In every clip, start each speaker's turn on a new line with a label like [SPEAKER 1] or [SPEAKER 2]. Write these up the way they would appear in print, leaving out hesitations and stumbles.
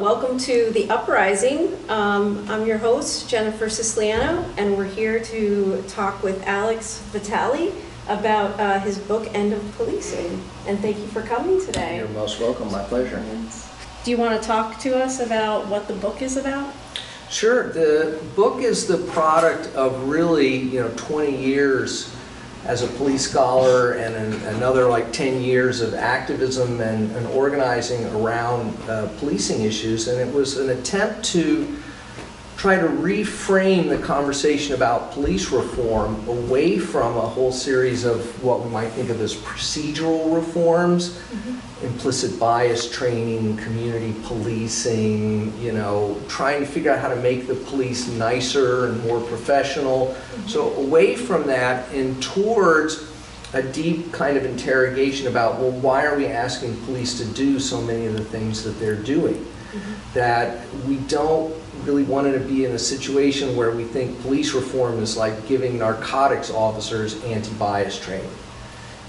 [SPEAKER 1] welcome to the Uprising. I'm your host, Jennifer Siciliano, and we're here to talk with Alex Vitale about his book, End of Policing. And thank you for coming today.
[SPEAKER 2] You're most welcome, my pleasure.
[SPEAKER 1] Do you want to talk to us about what the book is about?
[SPEAKER 2] Sure, the book is the product of really, 20 years as a police scholar and another like 10 years of activism and organizing around policing issues. And it was an attempt to try to reframe the conversation about police reform away from a whole series of what we might think of as procedural reforms, implicit bias training, community policing, trying to figure out how to make the police nicer and more professional. So away from that and towards a deep kind of interrogation about, well, why are we asking police to do so many of the things that they're doing? That we don't really want to be in a situation where we think police reform is like giving narcotics officers anti-bias training.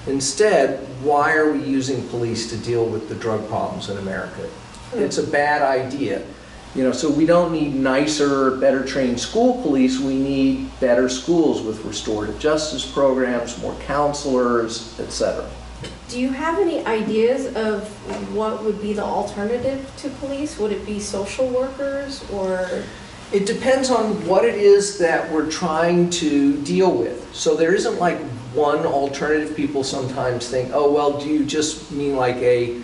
[SPEAKER 2] Instead, why are we using police to deal with the drug problems in America? It's a bad idea. So we don't need nicer, better trained school police. We need better schools with restorative justice programs, more counselors, etc.
[SPEAKER 1] Do you have any ideas of what would be the alternative to police? Would it be social workers or?
[SPEAKER 2] It depends on what it is that we're trying to deal with. So there isn't like one alternative. People sometimes think, oh, well, do you just mean like a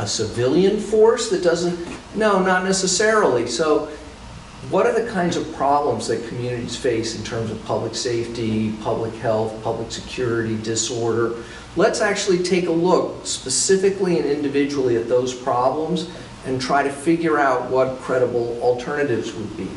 [SPEAKER 2] civilian force that doesn't? No, not necessarily. So what are the kinds of problems that communities face in terms of public safety, public health, public security, disorder? Let's actually take a look specifically and individually at those problems and try to figure out what credible alternatives would be.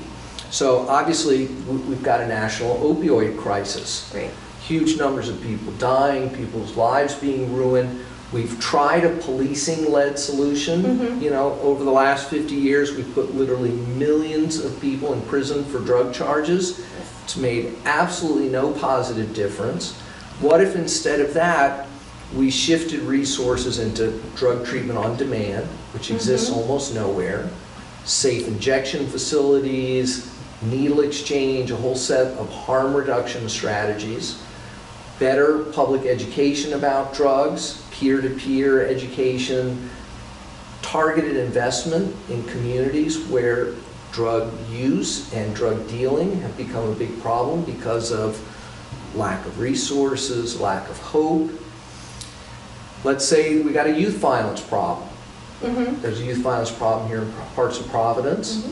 [SPEAKER 2] So obviously we've got a national opioid crisis.
[SPEAKER 1] Right.
[SPEAKER 2] Huge numbers of people dying, people's lives being ruined. We've tried a policing-led solution. Over the last 50 years, we've put literally millions of people in prison for drug charges. It's made absolutely no positive difference. What if instead of that, we shifted resources into drug treatment on demand, which exists almost nowhere, safe injection facilities, needle exchange, a whole set of harm reduction strategies, better public education about drugs, peer-to-peer education, targeted investment in communities where drug use and drug dealing have become a big problem because of lack of resources, lack of hope. Let's say we got a youth violence problem. There's a youth violence problem here in parts of Providence.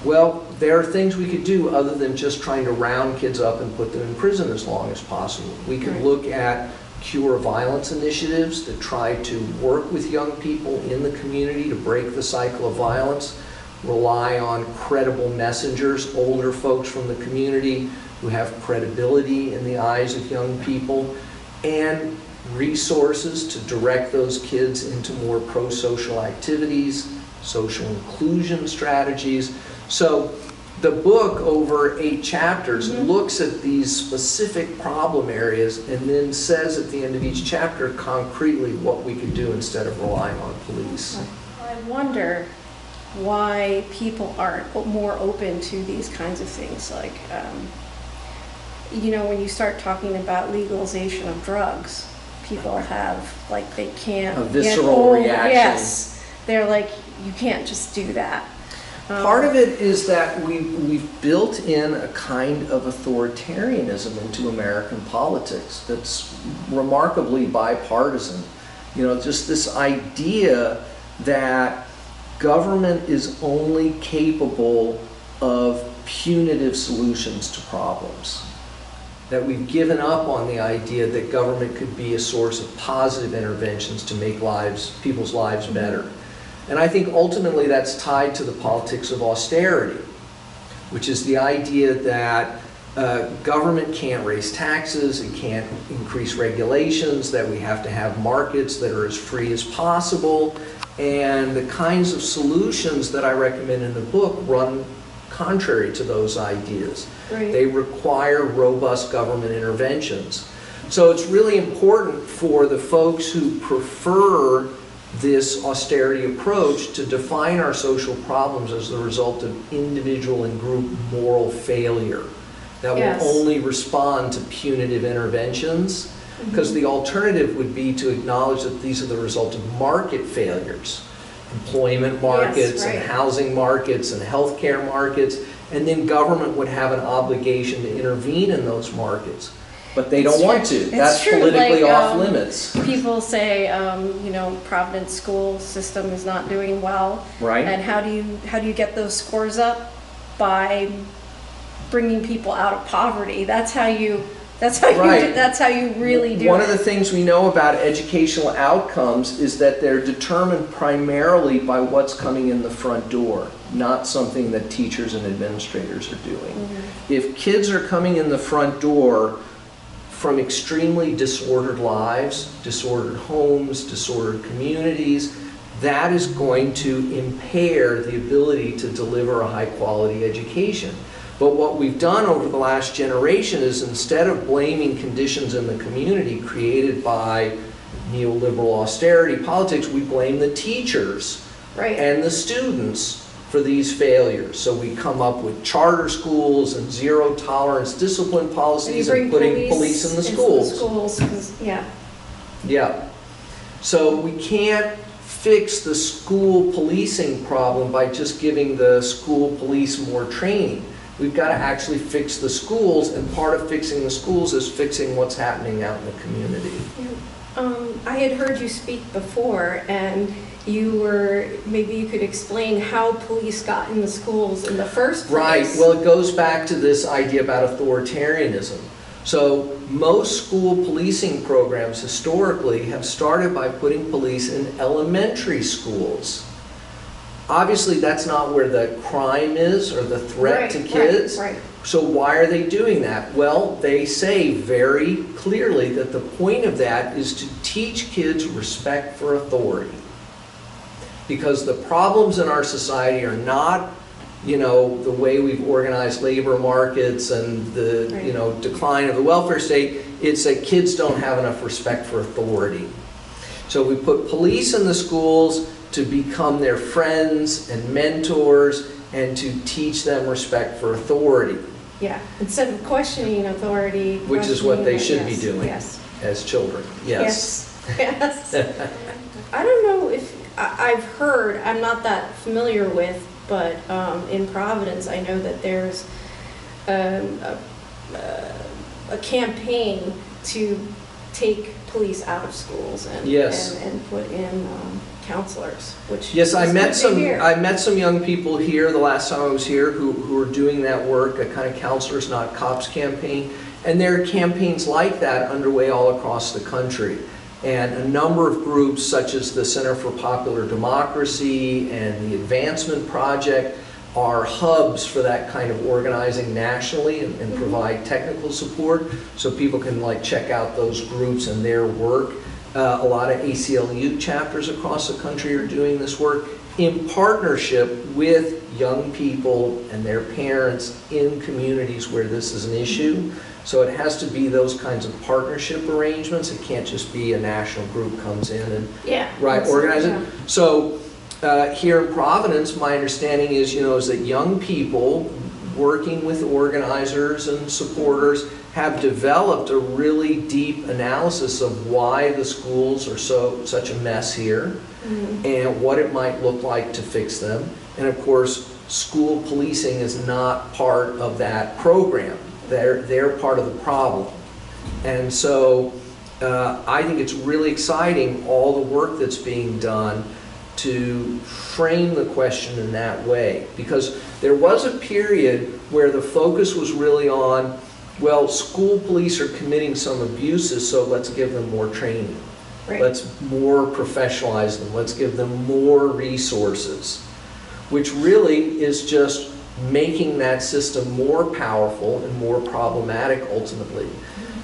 [SPEAKER 2] Well, there are things we could do other than just trying to round kids up and put them in prison as long as possible. We could look at cure violence initiatives that try to work with young people in the community to break the cycle of violence, rely on credible messengers, older folks from the community who have credibility in the eyes of young people, and resources to direct those kids into more pro-social activities, social inclusion strategies. So the book, over 8 chapters, looks at these specific problem areas and then says at the end of each chapter concretely what we could do instead of relying on police.
[SPEAKER 1] I wonder why people aren't more open to these kinds of things. Like, when you start talking about legalization of drugs, people have, like, they can't.
[SPEAKER 2] A visceral reaction.
[SPEAKER 1] Yes. They're like, you can't just do that.
[SPEAKER 2] Part of it is that we've built in a kind of authoritarianism into American politics that's remarkably bipartisan. Just this idea that government is only capable of punitive solutions to problems. That we've given up on the idea that government could be a source of positive interventions to make people's lives better. And I think ultimately that's tied to the politics of austerity, which is the idea that government can't raise taxes, it can't increase regulations, that we have to have markets that are as free as possible, and the kinds of solutions that I recommend in the book run contrary to those ideas.
[SPEAKER 1] Right.
[SPEAKER 2] They require robust government interventions. So it's really important for the folks who prefer this austerity approach to define our social problems as the result of individual and group moral failure that
[SPEAKER 1] Yes.
[SPEAKER 2] will only respond to punitive interventions, because the alternative would be to acknowledge that these are the result of market failures, employment markets
[SPEAKER 1] right.
[SPEAKER 2] and housing markets and healthcare markets, and then government would have an obligation to intervene in those markets. But they don't want to. That's
[SPEAKER 1] true.
[SPEAKER 2] politically
[SPEAKER 1] Like,
[SPEAKER 2] off limits.
[SPEAKER 1] People say, Providence school system is not doing well.
[SPEAKER 2] Right.
[SPEAKER 1] And how do you get those scores up? By bringing people out of poverty. That's how you really do
[SPEAKER 2] One
[SPEAKER 1] it.
[SPEAKER 2] of the things we know about educational outcomes is that they're determined primarily by what's coming in the front door, not something that teachers and administrators are doing. If kids are coming in the front door from extremely disordered lives, disordered homes, disordered communities, that is going to impair the ability to deliver a high-quality education. But what we've done over the last generation is, instead of blaming conditions in the community created by neoliberal austerity politics, we blame the teachers
[SPEAKER 1] Right.
[SPEAKER 2] and the students for these failures. So we come up with charter schools and zero tolerance discipline policies and putting police in the schools.
[SPEAKER 1] Yeah.
[SPEAKER 2] Yeah. So we can't fix the school policing problem by just giving the school police more training. We've got to actually fix the schools, and part of fixing the schools is fixing what's happening out in the community.
[SPEAKER 1] I had heard you speak before, and maybe you could explain how police got in the schools in the first place.
[SPEAKER 2] Right. Well, it goes back to this idea about authoritarianism. So most school policing programs historically have started by putting police in elementary schools. Obviously, that's not where the crime is or the threat to kids.
[SPEAKER 1] Right.
[SPEAKER 2] So why are they doing that? Well, they say very clearly that the point of that is to teach kids respect for authority. Because the problems in our society are not, the way we've organized labor markets and the, decline of the welfare state. It's that kids don't have enough respect for authority. So we put police in the schools to become their friends and mentors and to teach them respect for authority.
[SPEAKER 1] Yeah, instead of questioning authority.
[SPEAKER 2] Which is what they should be
[SPEAKER 1] yes,
[SPEAKER 2] doing
[SPEAKER 1] yes.
[SPEAKER 2] as children. Yes.
[SPEAKER 1] Yes. I don't know if I've heard, I'm not that familiar with, but in Providence, I know that there's a campaign to take police out of schools and
[SPEAKER 2] Yes.
[SPEAKER 1] and put in counselors, which
[SPEAKER 2] Yes, I
[SPEAKER 1] is
[SPEAKER 2] met
[SPEAKER 1] good to
[SPEAKER 2] some.
[SPEAKER 1] hear.
[SPEAKER 2] I met some young people here the last time I was here who are doing that work, a kind of counselors not cops campaign, and there are campaigns like that underway all across the country. And a number of groups, such as the Center for Popular Democracy and the Advancement Project, are hubs for that kind of organizing nationally and provide technical support, so people can check out those groups and their work. A lot of ACLU chapters across the country are doing this work in partnership with young people and their parents in communities where this is an issue. So it has to be those kinds of partnership arrangements. It can't just be a national group comes in and organize it. So here in Providence, my understanding is that young people working with organizers and supporters have developed a really deep analysis of why the schools are such a mess here and what it might look like to fix them. And of course, school policing is not part of that program. They're part of the problem. And so I think it's really exciting, all the work that's being done to frame the question in that way. Because there was a period where the focus was really on, well, school police are committing some abuses, so let's give them more training.
[SPEAKER 1] Right.
[SPEAKER 2] Let's more professionalize them. Let's give them more resources, which really is just making that system more powerful and more problematic ultimately.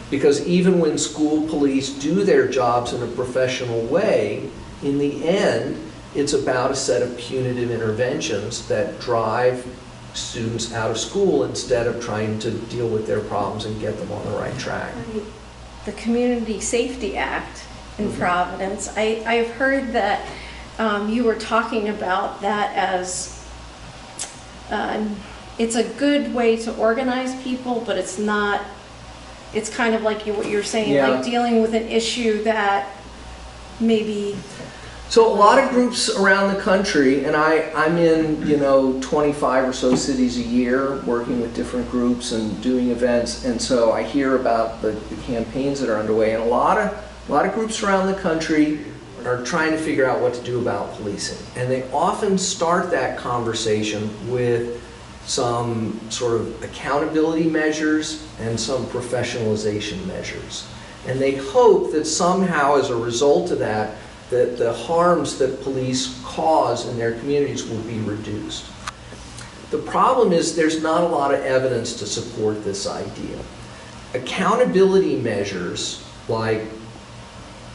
[SPEAKER 2] Because even when school police do their jobs in a professional way, in the end, it's about a set of punitive interventions that drive students out of school instead of trying to deal with their problems and get them on the right track.
[SPEAKER 1] The Community Safety Act in Providence. I've heard that you were talking about that as it's a good way to organize people, but it's not, it's kind of like what you're saying,
[SPEAKER 2] Yeah.
[SPEAKER 1] like dealing with an issue that maybe...
[SPEAKER 2] So a lot of groups around the country, and I'm in, 25 or so cities a year working with different groups and doing events, and so I hear about the campaigns that are underway, and a lot of groups around the country are trying to figure out what to do about policing. And they often start that conversation with some sort of accountability measures and some professionalization measures. And they hope that somehow as a result of that, that the harms that police cause in their communities will be reduced. The problem is there's not a lot of evidence to support this idea. Accountability measures like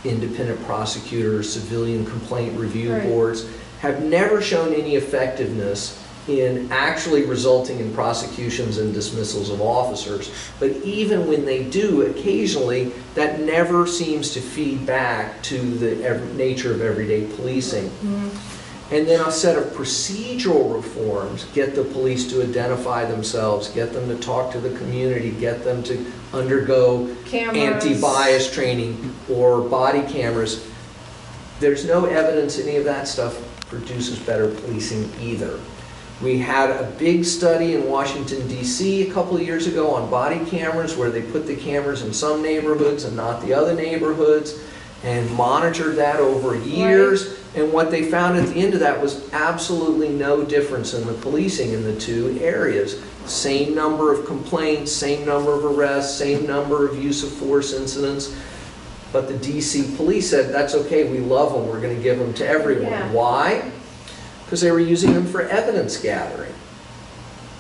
[SPEAKER 2] independent prosecutors, civilian complaint review
[SPEAKER 1] Right.
[SPEAKER 2] boards have never shown any effectiveness in actually resulting in prosecutions and dismissals of officers. But even when they do, occasionally, that never seems to feed back to the nature of everyday policing. And then a set of procedural reforms get the police to identify themselves, get them to talk to the community, get them to undergo
[SPEAKER 1] Cameras.
[SPEAKER 2] anti-bias training or body cameras. There's no evidence any of that stuff produces better policing either. We had a big study in Washington, D.C. a couple of years ago on body cameras where they put the cameras in some neighborhoods and not the other neighborhoods and monitored that over years. Right. And what they found at the end of that was absolutely no difference in the policing in the two areas. Same number of complaints, same number of arrests, same number of use of force incidents. But the D.C. police said, that's okay, we love them, we're going to give them to everyone.
[SPEAKER 1] Yeah.
[SPEAKER 2] Why? Because they were using them for evidence gathering.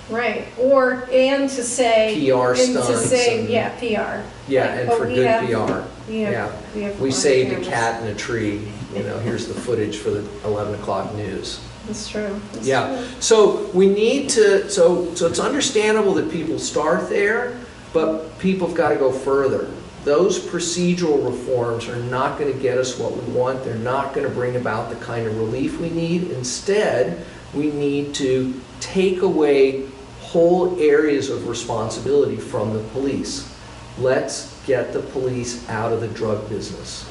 [SPEAKER 1] Right, and to say...
[SPEAKER 2] PR
[SPEAKER 1] and
[SPEAKER 2] stunts.
[SPEAKER 1] to say,
[SPEAKER 2] and,
[SPEAKER 1] yeah, PR.
[SPEAKER 2] Yeah,
[SPEAKER 1] like,
[SPEAKER 2] and for good PR. We saved a
[SPEAKER 1] cameras.
[SPEAKER 2] cat in a tree. Here's the footage for the 11 o'clock news.
[SPEAKER 1] That's true. That's
[SPEAKER 2] Yeah,
[SPEAKER 1] true.
[SPEAKER 2] so we need to, so it's understandable that people start there, but people have got to go further. Those procedural reforms are not going to get us what we want. They're not going to bring about the kind of relief we need. Instead, we need to take away whole areas of responsibility from the police. Let's get the police out of the drug business.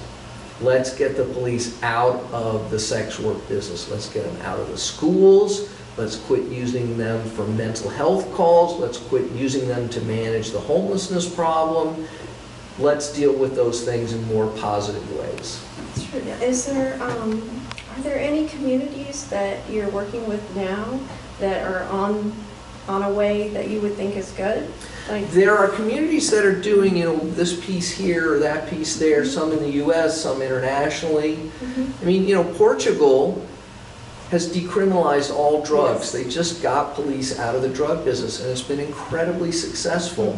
[SPEAKER 2] Let's get the police out of the sex work business. Let's get them out of the schools. Let's quit using them for mental health calls. Let's quit using them to manage the homelessness problem. Let's deal with those things in more positive ways.
[SPEAKER 1] That's true. Is there, are there any communities that you're working with now that are on a way that you would think is good? Like,
[SPEAKER 2] there are communities that are doing, this piece here or that piece there, some in the U.S., some internationally. I mean, Portugal has decriminalized all drugs. They just got police out of the drug business, and it's been incredibly successful.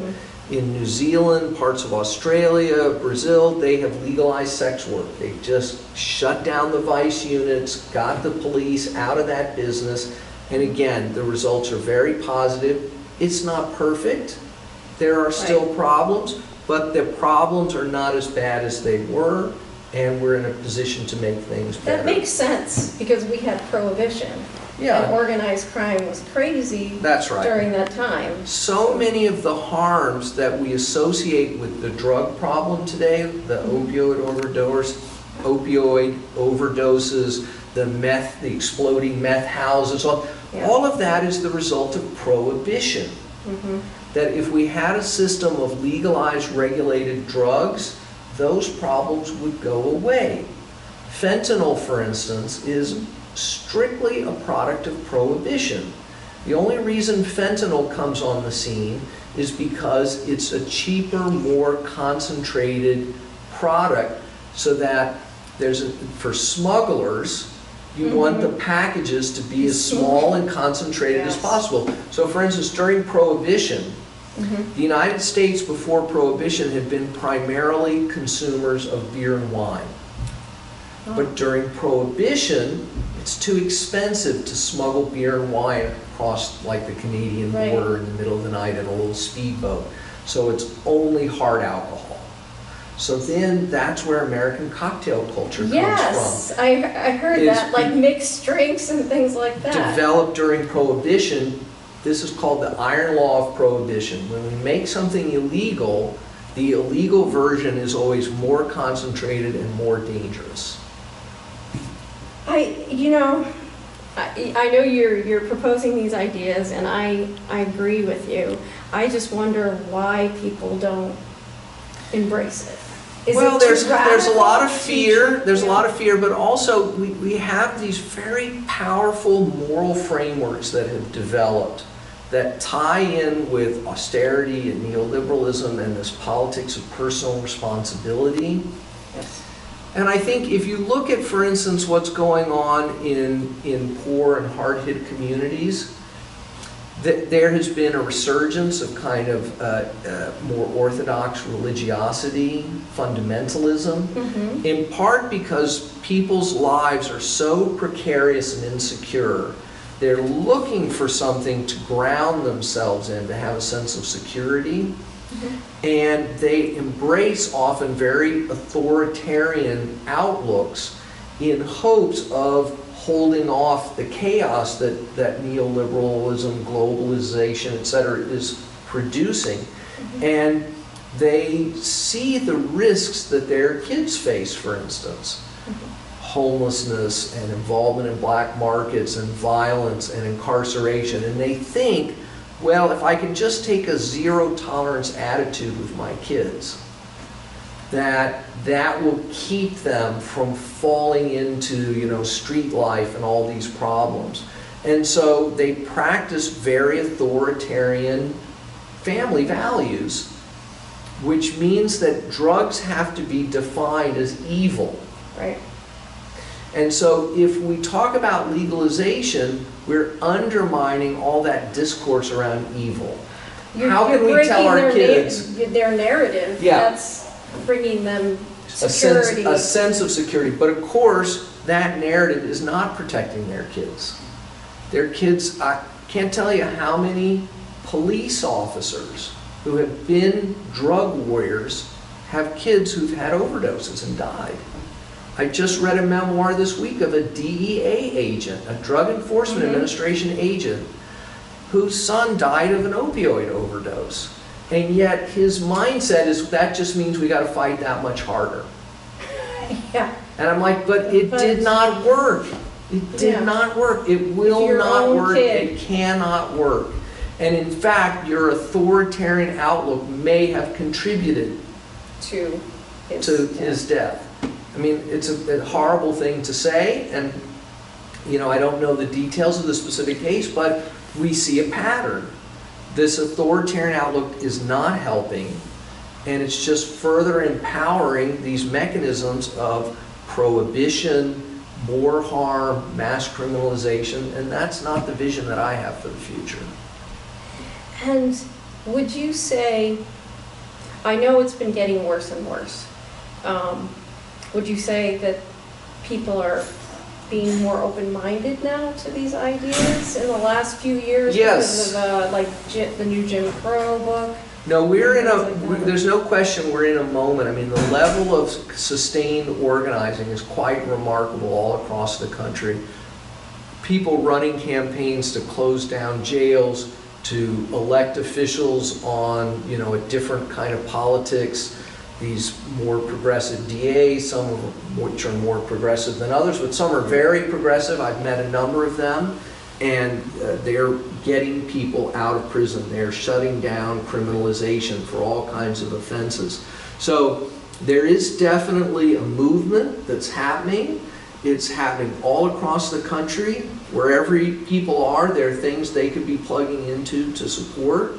[SPEAKER 2] In New Zealand, parts of Australia, Brazil, they have legalized sex work. They just shut down the vice units, got the police out of that business, and again, the results are very positive. It's not perfect. There are still problems, but the problems are not as bad as they were, and we're in a position to make things better.
[SPEAKER 1] that makes sense because we had prohibition.
[SPEAKER 2] Yeah.
[SPEAKER 1] And organized crime was crazy.
[SPEAKER 2] That's right.
[SPEAKER 1] During that time.
[SPEAKER 2] So many of the harms that we associate with the drug problem today, the opioid overdoses, the exploding meth houses, all of that is the result of prohibition. That if we had a system of legalized, regulated drugs, those problems would go away. Fentanyl, for instance, is strictly a product of prohibition. The only reason fentanyl comes on the scene is because it's a cheaper, more concentrated product, so that for smugglers, you want the packages to be as small and concentrated as possible. So for instance, during Prohibition, the United States before Prohibition had been primarily consumers of beer and wine. But during Prohibition, it's too expensive to smuggle beer and wine across like the Canadian border in the middle of the night in a little speedboat. So it's only hard alcohol. So then that's where American cocktail culture comes from.
[SPEAKER 1] Yes, I heard that, like mixed drinks and things like that.
[SPEAKER 2] Developed during Prohibition. This is called the Iron Law of Prohibition. When we make something illegal, the illegal version is always more concentrated and more dangerous.
[SPEAKER 1] I know you're proposing these ideas, and I agree with you. I just wonder why people don't embrace it.
[SPEAKER 2] Well, there's a lot of fear. There's a lot of fear, but also we have these very powerful moral frameworks that have developed that tie in with austerity and neoliberalism and this politics of personal responsibility.
[SPEAKER 1] Yes.
[SPEAKER 2] And I think if you look at, for instance, what's going on in poor and hard-hit communities, there has been a resurgence of kind of more orthodox religiosity, fundamentalism, in part because people's lives are so precarious and insecure. They're looking for something to ground themselves in, to have a sense of security. And they embrace often very authoritarian outlooks in hopes of holding off the chaos that neoliberalism, globalization, etc. is producing. And they see the risks that their kids face, for instance. Homelessness and involvement in black markets and violence and incarceration. And they think, well, if I can just take a zero tolerance attitude with my kids, that will keep them from falling into, street life and all these problems. And so they practice very authoritarian family values, which means that drugs have to be defined as evil.
[SPEAKER 1] Right.
[SPEAKER 2] And so if we talk about legalization, we're undermining all that discourse around evil. How can we tell our kids
[SPEAKER 1] their narrative?
[SPEAKER 2] Yeah.
[SPEAKER 1] That's bringing them security.
[SPEAKER 2] A sense of security. But of course, that narrative is not protecting their kids. Their kids, I can't tell you how many police officers who have been drug warriors have kids who've had overdoses and died. I just read a memoir this week of a DEA agent, a Drug Enforcement Administration agent, whose son died of an opioid overdose. And yet his mindset is that just means we got to fight that much harder.
[SPEAKER 1] Yeah.
[SPEAKER 2] And I'm like, but it did not work. It did not work. It will not work. It cannot work. And in fact, your authoritarian outlook may have contributed
[SPEAKER 1] to
[SPEAKER 2] his death. I mean, it's a horrible thing to say, and I don't know the details of the specific case, but we see a pattern. This authoritarian outlook is not helping, and it's just further empowering these mechanisms of prohibition, more harm, mass criminalization, and that's not the vision that I have for the future.
[SPEAKER 1] And would you say, I know it's been getting worse and worse, would you say that people are being more open-minded now to these ideas in the last few years?
[SPEAKER 2] Yes.
[SPEAKER 1] Because of the new Jim Crow book?
[SPEAKER 2] No, there's no question we're in a moment. I mean, the level of sustained organizing is quite remarkable all across the country. People running campaigns to close down jails, to elect officials on, a different kind of politics. These more progressive DAs, some of which are more progressive than others, but some are very progressive. I've met a number of them, and they're getting people out of prison. They're shutting down criminalization for all kinds of offenses. So there is definitely a movement that's happening. It's happening all across the country. Wherever people are, there are things they could be plugging into to support,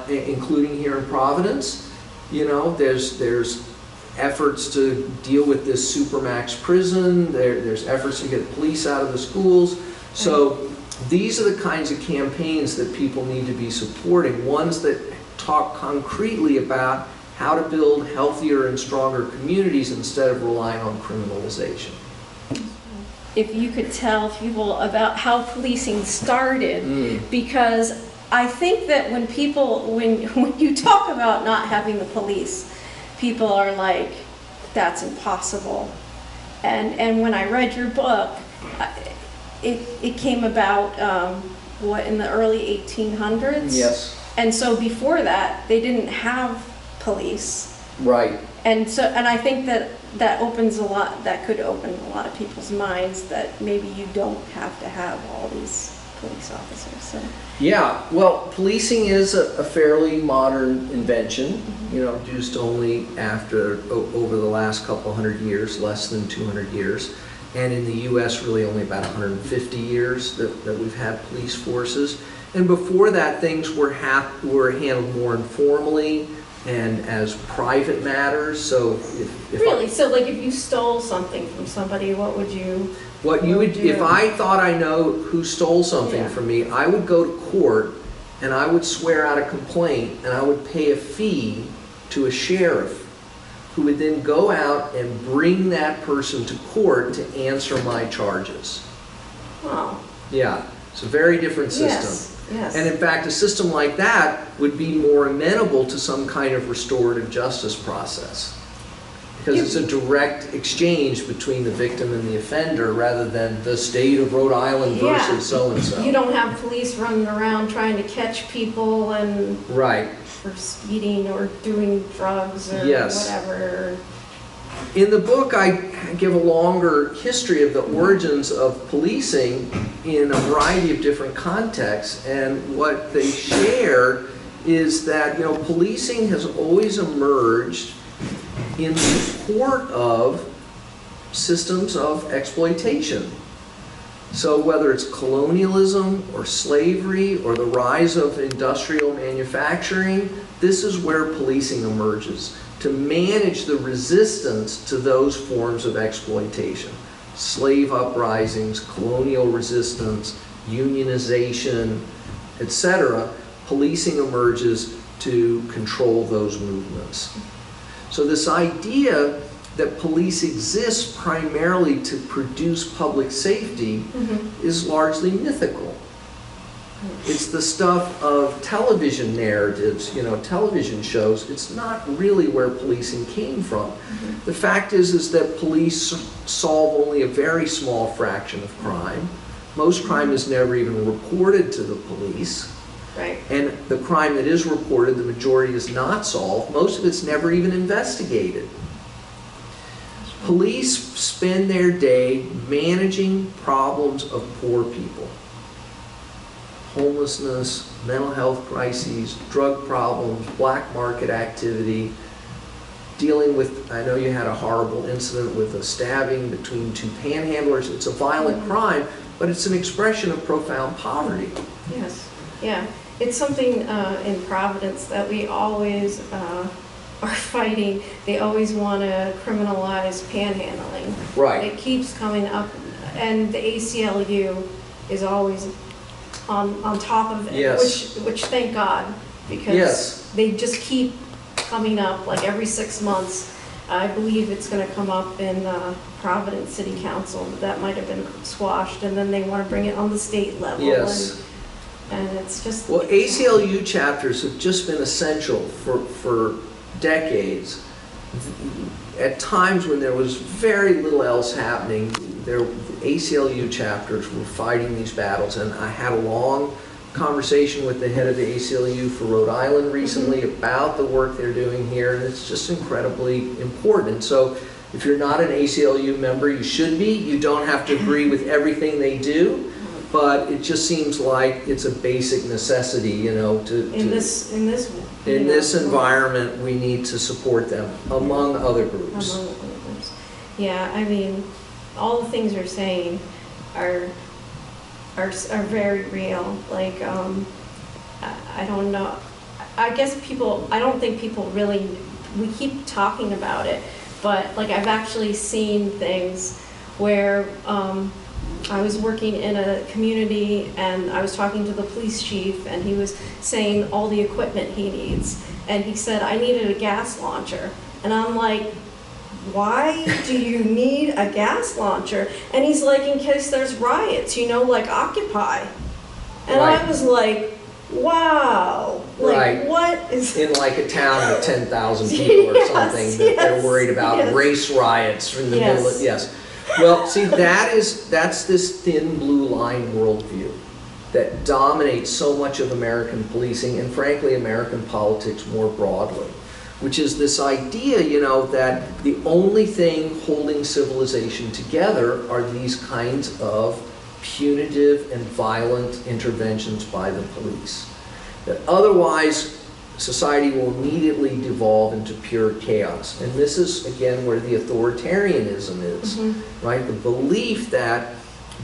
[SPEAKER 2] including here in Providence. There's efforts to deal with this supermax prison. There's efforts to get police out of the schools. So these are the kinds of campaigns that people need to be supporting, ones that talk concretely about how to build healthier and stronger communities instead of relying on criminalization.
[SPEAKER 1] If you could tell people about how policing started, because I think that when you talk about not having the police, people are like, that's impossible. And when I read your book, it came about, in the early 1800s?
[SPEAKER 2] Yes.
[SPEAKER 1] And so before that, they didn't have police.
[SPEAKER 2] Right.
[SPEAKER 1] And I think that opens that could open a lot of people's minds that maybe you don't have to have all these police officers. So.
[SPEAKER 2] Yeah, well, policing is a fairly modern invention, produced only over the last couple hundred years, less than 200 years. And in the US, really only about 150 years that we've had police forces. And before that, things were handled more informally and as private matters. So
[SPEAKER 1] So like if you stole something from somebody, what would you do?
[SPEAKER 2] If I thought I know who stole something from me, I would go to court and I would swear out a complaint and I would pay a fee to a sheriff who would then go out and bring that person to court to answer my charges.
[SPEAKER 1] Wow.
[SPEAKER 2] Yeah, it's a very different system.
[SPEAKER 1] Yes.
[SPEAKER 2] And in fact, a system like that would be more amenable to some kind of restorative justice process. Because it's a direct exchange between the victim and the offender rather than the state of Rhode Island versus so-and-so.
[SPEAKER 1] You don't have police running around trying to catch people and
[SPEAKER 2] right.
[SPEAKER 1] for speeding or doing drugs or whatever.
[SPEAKER 2] In the book, I give a longer history of the origins of policing in a variety of different contexts, and what they share is that policing has always emerged in support of systems of exploitation. So whether it's colonialism or slavery or the rise of industrial manufacturing, this is where policing emerges, to manage the resistance to those forms of exploitation. Slave uprisings, colonial resistance, unionization, etc. Policing emerges to control those movements. So this idea that police exists primarily to produce public safety is largely mythical. It's the stuff of television narratives, television shows. It's not really where policing came from. The fact is that police solve only a very small fraction of crime. Most crime is never even reported to the police.
[SPEAKER 1] Right.
[SPEAKER 2] And the crime that is reported, the majority is not solved. Most of it's never even investigated. Police spend their day managing problems of poor people. Homelessness, mental health crises, drug problems, black market activity, dealing with, I know you had a horrible incident with a stabbing between two panhandlers. It's a violent crime, but it's an expression of profound poverty.
[SPEAKER 1] Yes, yeah. It's something in Providence that we always are fighting. They always want to criminalize panhandling.
[SPEAKER 2] Right.
[SPEAKER 1] It keeps coming up, and the ACLU is always on top of it,
[SPEAKER 2] yes.
[SPEAKER 1] which thank God, because
[SPEAKER 2] yes.
[SPEAKER 1] they just keep coming up like every 6 months. I believe it's going to come up in Providence City Council. That might have been squashed, and then they want to bring it on the state level.
[SPEAKER 2] Yes.
[SPEAKER 1] And it's just...
[SPEAKER 2] Well, ACLU chapters have just been essential for decades. At times when there was very little else happening, ACLU chapters were fighting these battles, and I had a long conversation with the head of the ACLU for Rhode Island recently about the work they're doing here, and it's just incredibly important. And so if you're not an ACLU member, you should be. You don't have to agree with everything they do, but it just seems like it's a basic necessity, in this environment, we need to support them among other groups.
[SPEAKER 1] Among other groups. Yeah, I mean, all the things you're saying are very real. Like, I don't know. I guess I don't think people really, we keep talking about it, but like I've actually seen things where I was working in a community and I was talking to the police chief and he was saying all the equipment he needs. And he said, I needed a gas launcher. And I'm like, why do you need a gas launcher? And he's like, in case there's riots, like Occupy. And
[SPEAKER 2] right.
[SPEAKER 1] I was like, Wow. Like,
[SPEAKER 2] Right.
[SPEAKER 1] what is...
[SPEAKER 2] In like a town with 10,000 people or
[SPEAKER 1] Yes,
[SPEAKER 2] something, that they're
[SPEAKER 1] yes,
[SPEAKER 2] worried about
[SPEAKER 1] yes.
[SPEAKER 2] race riots in the
[SPEAKER 1] Yes.
[SPEAKER 2] middle of, yes. Well, see, that's this thin blue line worldview that dominates so much of American policing and frankly American politics more broadly, which is this idea, you know, that the only thing holding civilization together are these kinds of punitive and violent interventions by the police. That otherwise society will immediately devolve into pure chaos. And this is, again, where the authoritarianism is, right? The belief that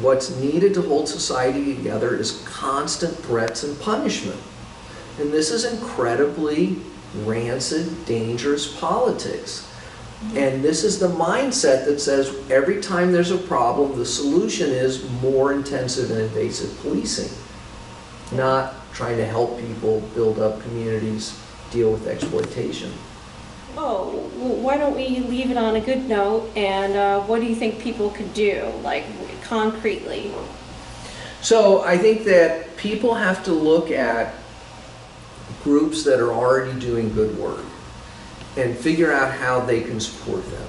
[SPEAKER 2] what's needed to hold society together is constant threats and punishment. And this is incredibly rancid, dangerous politics. And this is the mindset that says every time there's a problem, the solution is more intensive and invasive policing, not trying to help people build up communities, deal with exploitation.
[SPEAKER 1] Oh, well, why don't we leave it on a good note, and what do you think people could do, like, concretely?
[SPEAKER 2] So I think that people have to look at groups that are already doing good work and figure out how they can support them.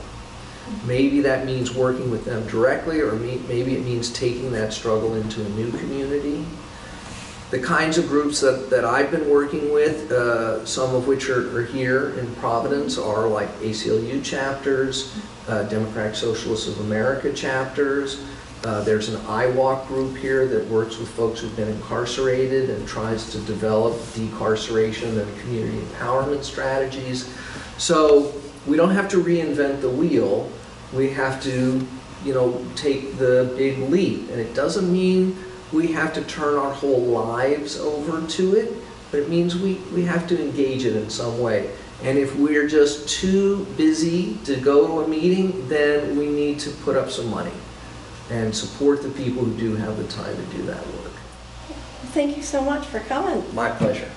[SPEAKER 2] Maybe that means working with them directly, or maybe it means taking that struggle into a new community. The kinds of groups that I've been working with, some of which are here in Providence, are like ACLU chapters, Democratic Socialists of America chapters. There's an IWalk group here that works with folks who've been incarcerated and tries to develop decarceration and community empowerment strategies. So we don't have to reinvent the wheel. We have to, you know, take the big leap. And it doesn't mean we have to turn our whole lives over to it, but it means we have to engage it in some way. And if we're just too busy to go to a meeting, then we need to put up some money and support the people who do have the time to do that work.
[SPEAKER 1] Thank you so much for coming.
[SPEAKER 2] My pleasure.